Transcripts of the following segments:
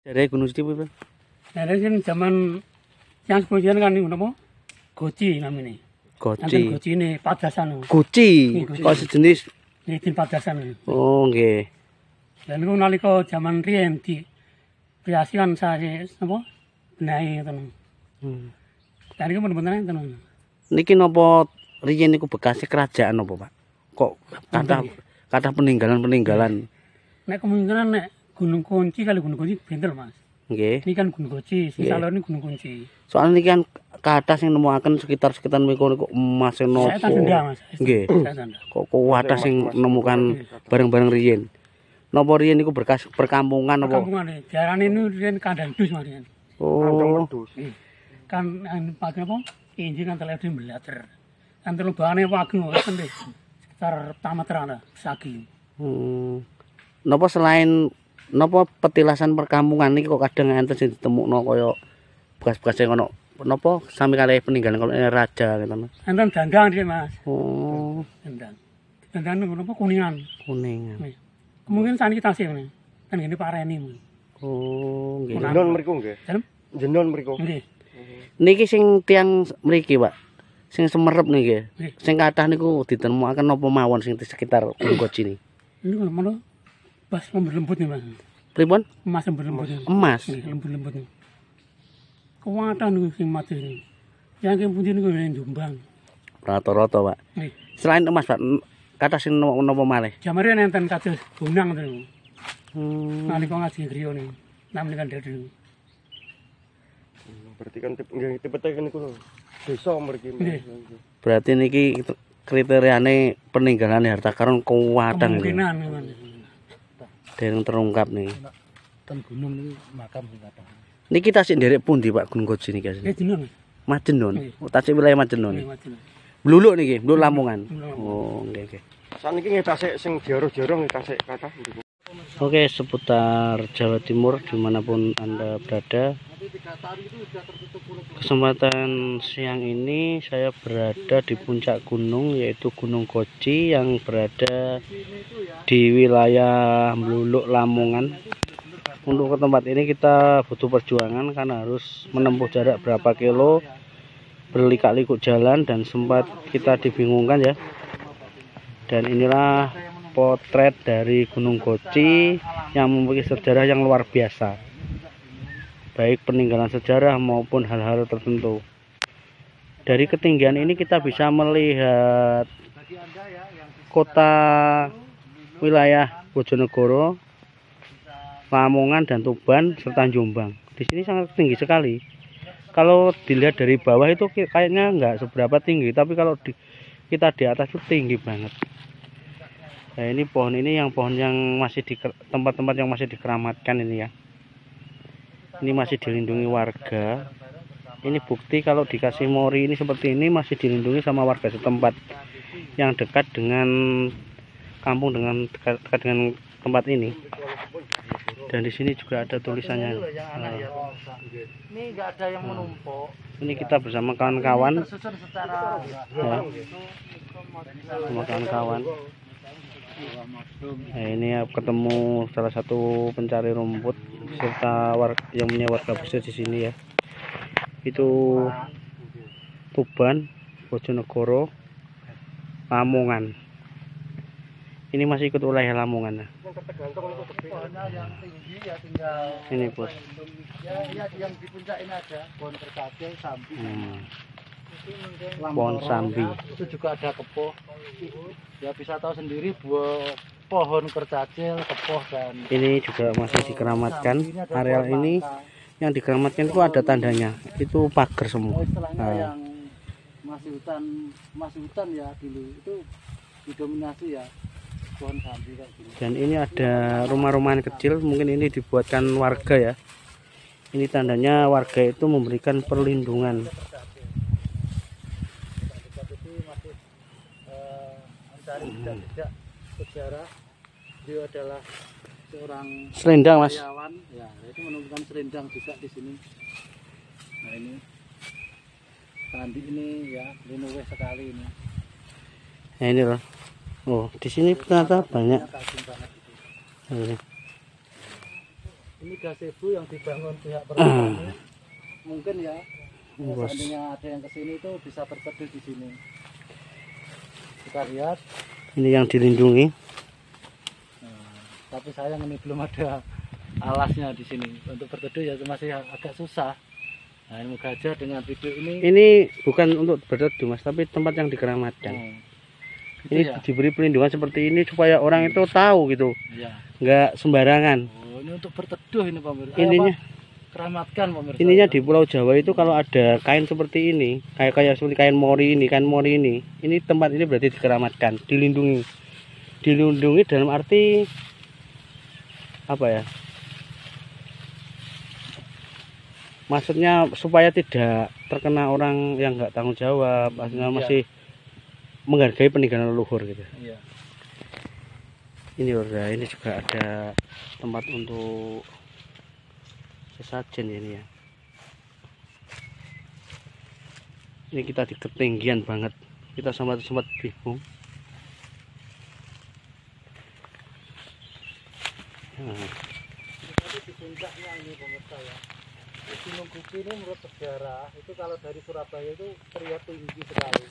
Dari Gunung Siti Bang. Nah, dari kan zaman yang kemudian kan ini apa? Goci namanya. Goci. Goci ini padasan. Goci. Kok sejenis? Ini tim padasan. Oh, nggih. Dan itu nalika zaman riyen di kreasikan saya apa? Benahi ngoten. Dan itu bener-bener ngoten. Niki napa riyen niku bekasnya kerajaan apa, Pak? Kok kata peninggalan-peninggalan. Nek kemungkinan nek Gunung Kunci kali Gunung Kunci bentel, Mas. Nggih. Ini kan Gunung Kunci, sing salor ini Gunung Kunci. Soalnya niki kan ke atas yang nemuaken sekitar mriku niku emas nopo. Saya tanda, Mas. Nggih. Saya tanda. Kok atas yang menemukan barang-barang riyen. Napa riyen niku berkas perkampungan apa? Perkampungan iki. Diarani ini riyen kandang dus, Mas. Oh. Kan pakai apa? Injing kan telepon belajar. Kan telubane wageng ngoten deh. Sekitar tameteran sagi. Napa selain napa petilasan perkampungan niki kok kadang enten sing ditemukno kaya bekas-bekas sing ono napa sami kalih peninggalan kaya raja ngoten. Enten dandang iki, Mas. Oh, Dandang. Dandang napa kuningan. kuningan. Kemungkinan saniki tasih ngene. Kan ngene pareni. Oh, nggih. Jenon mriku nggih. Jenon mriku. Nggih. Niki sing tiang mriki, Pak. Sing semerep niki. Nggih. Sing kathah niku ditemukaken napa mawon sing di sekitar Gunung Koci ini. Ini kalau mana pas lembut-lembut nih, Mas. Pripun? Emas lembut-lembut. Emas. Nggih, lembut-lembut. Kuwatan niku sing mati niku. Yang pundi niku ning Jombang. Rata-rata, Pak. Nggih. Selain emas, Pak, kathah sing napa malih? Jamare enten kados bonang niku. Nalika ngaji griya niku. Namine kan dadi. Berarti kan nggih tipe-tipe niku lho. Desa mriki. Berarti niki kriteriane peninggalan harta karun kuwatan iki. Kemungkinan Mas. Dereng terungkap nih. Ten gunung niku makam sing kathah. Niki tasik nderek pundi Pak Gunung Koci niki? Nggih jeneng. Majenon. Oh, tasik wilayah Majenon. Nggih, Mas. Bluluk niki, Bluluk Lamongan. Oh, nggih nggih. Saniki nggih tasik sing jaro-jaro nggih tasik kathah niku. Oke, seputar Jawa Timur dimanapun Anda berada. Kesempatan siang ini saya berada di puncak gunung yaitu Gunung Koci yang berada di wilayah Bluluk Lamongan. Untuk ke tempat ini kita butuh perjuangan karena harus menempuh jarak berapa kilo, berlikak-likuk jalan dan sempat kita dibingungkan ya. Dan inilah potret dari Gunung Koci yang memiliki sejarah yang luar biasa, baik peninggalan sejarah maupun hal-hal tertentu. Dari ketinggian ini kita bisa melihat kota wilayah Bojonegoro, Lamongan dan Tuban serta Jombang. Di sini sangat tinggi sekali. Kalau dilihat dari bawah itu kayaknya nggak seberapa tinggi, tapi kalau kita di atas itu tinggi banget. Nah, ini pohon yang masih di tempat-tempat yang masih dikeramatkan ini ya. Ini masih dilindungi warga. Ini bukti kalau dikasih mori ini seperti ini masih dilindungi sama warga setempat yang dekat dengan kampung dekat dengan tempat ini. Dan di sini juga ada tulisannya. Nah, Ini enggak ada yang menumpuk. ini kita bersama kawan-kawan. Ya, sama kawan-kawan. Nah, ini ketemu salah satu pencari rumput serta yang punya warga bersih di sini ya. Itu Tuban, Bojonegoro, Lamongan. Ini masih ikut wilayah Lamongan. Ini bos. Ya, yang di puncak ini ada pohon kertajel, sambi. Pohon sambi. Itu juga ada kepoh. Ya bisa tahu sendiri buah pohon kertajel, kepoh dan ini juga masih dikeramatkan. Areal ini yang dikeramatkan itu ada tandanya. Itu pagar semua. Yang masih hutan ya dulu itu didominasi ya pohon sambi kayak gini. Dan ini ada rumah-rumahan kecil, mungkin ini dibuatkan warga ya. Ini tandanya warga itu memberikan perlindungan. Mencari jejak sejarah, dia adalah seorang Selendang mas. karyawan, ya itu menemukan selendang juga di sini. Nah ini candi ini ya linuweh sekali ini. Nah ini loh. Oh di sini ternyata banyak. Ini gazebo yang dibangun pihak perhutani. Mungkin ya, seandainya ada yang kesini itu bisa berteduh di sini. Kita lihat. Ini yang dilindungi. Nah, tapi sayang ini belum ada alasnya di sini. Untuk berteduh ya masih agak susah. Nah, moga aja dengan video ini. Ini bukan untuk berteduh mas, tapi tempat yang dikeramatkan. Gitu Ini ya? diberi perlindungan seperti ini supaya orang itu tahu gitu, Iya. nggak sembarangan. Oh, ini untuk berteduh ini pemirsa. Ininya, keramatkan pemirsa. ininya di Pulau Jawa itu kalau ada kain seperti ini, kayak seperti kain mori ini tempat ini berarti dikeramatkan, dilindungi. Dilindungi dalam arti apa ya? Maksudnya supaya tidak terkena orang yang nggak tanggung jawab, maksudnya masih menghargai peninggalan leluhur gitu. Iya. Ini udah, ini juga ada tempat untuk sesajen ini ya. Ini kita di ketinggian banget, kita sempat bingung. Nah, Di puncaknya ini pemirsa ya. Gunung Guci ini menurut sejarah itu kalau dari Surabaya itu terlihat tinggi sekali.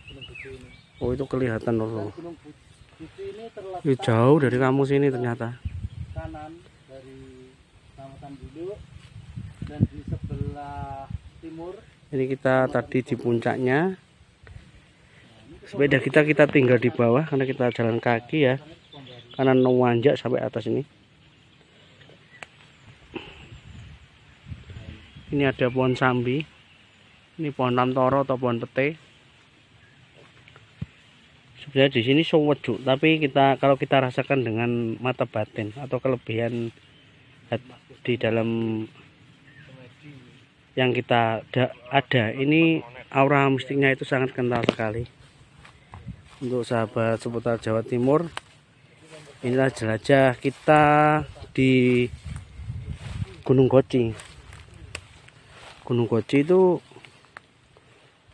Gunung Guci ini. oh itu kelihatan Dan loh. Gunung Guci ini terletak Ini jauh dari kampung sini ternyata. kanan dari Kecamatan Bulu dan di sebelah timur. Ini kita tadi di puncaknya. Sepeda kita tinggal di bawah karena kita jalan kaki ya. Karena nanjak sampai atas ini. Ini ada pohon sambi. Ini pohon lamtoro atau pohon pete. Sebenarnya di sini sejuk, tapi kalau kita rasakan dengan mata batin atau kelebihan di dalam yang kita ada, ini aura mistiknya itu sangat kental sekali. Untuk sahabat seputar Jawa Timur, inilah jelajah kita di Gunung Koci. Gunung Koci itu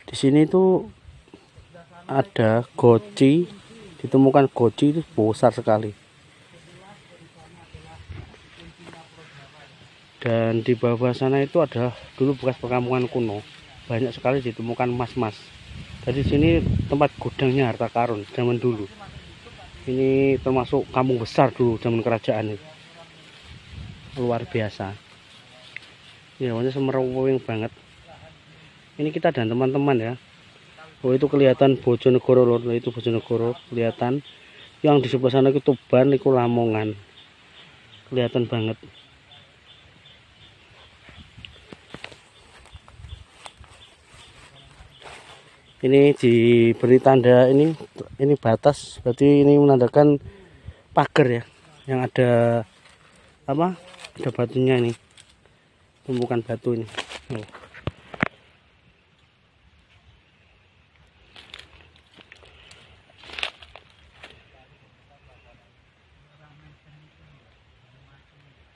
di sini tuh ada goci, ditemukan goci itu besar sekali. Dan di bawah sana itu adalah dulu bekas perkampungan kuno, banyak sekali ditemukan emas-emas. Dari sini tempat gudangnya harta karun zaman dulu. Ini termasuk kampung besar dulu zaman kerajaan itu, luar biasa. Ya, warnanya semerawing banget. Ini kita dan teman-teman ya. Oh itu kelihatan Bojonegoro lor, itu Bojonegoro kelihatan. Yang di sebelah sana itu Tuban, itu Lamongan. Kelihatan banget. Ini diberi tanda ini batas, berarti ini menandakan pagar ya. Yang ada apa? Ada batunya ini. Tumpukan batu ini. Oh.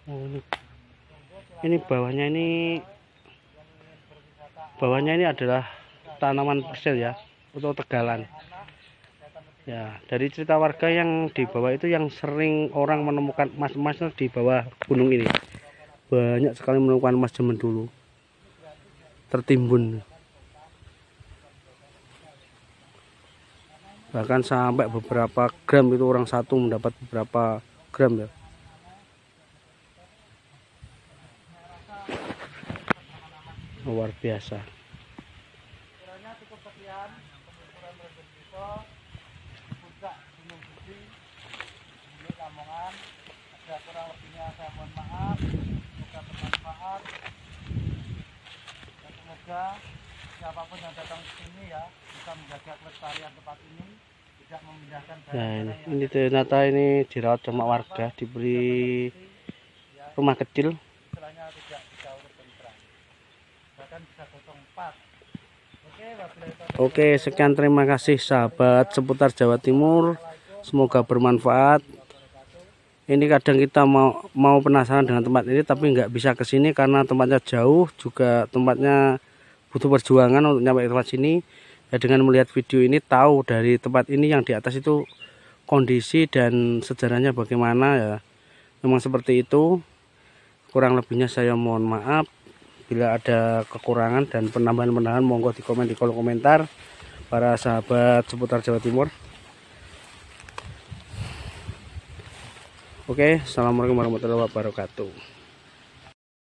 Oh, ini bawahnya ini adalah tanaman persil ya, atau tegalan. Ya, dari cerita warga yang di bawah itu yang sering orang menemukan emas-emas di bawah gunung ini. Banyak sekali menemukan emas zaman dulu. Tertimbun. Bahkan sampai beberapa gram, itu orang satu mendapat beberapa gram ya. Luar biasa. Kiranya cukup sekian penelusuran Reserviso puncak Gunung Guci milik Lamongan. Ada kurang lebihnya saya mohon maaf. Semoga bermanfaat dan semoga siapapun yang datang ke sini ya bisa menjaga kelestarian tempat ini, tidak memindahkan Nah barang-barang ini ternyata ini dirawat sama warga, diberi rumah kecil. istilahnya tidak bisa urut tentram, bahkan bisa gotong 4. Oke, sekian, terima kasih sahabat seputar Jawa Timur. Semoga bermanfaat. Ini kadang kita mau penasaran dengan tempat ini tapi nggak bisa ke sini karena tempatnya jauh, juga tempatnya butuh perjuangan untuk nyampe ke tempat sini. Ya dengan melihat video ini tahu dari tempat ini yang di atas itu kondisi dan sejarahnya bagaimana ya. Memang seperti itu. Kurang lebihnya saya mohon maaf. Bila ada kekurangan dan penambahan-penambahan monggo di komen di kolom komentar para sahabat seputar Jawa Timur. Oke, assalamualaikum warahmatullahi wabarakatuh.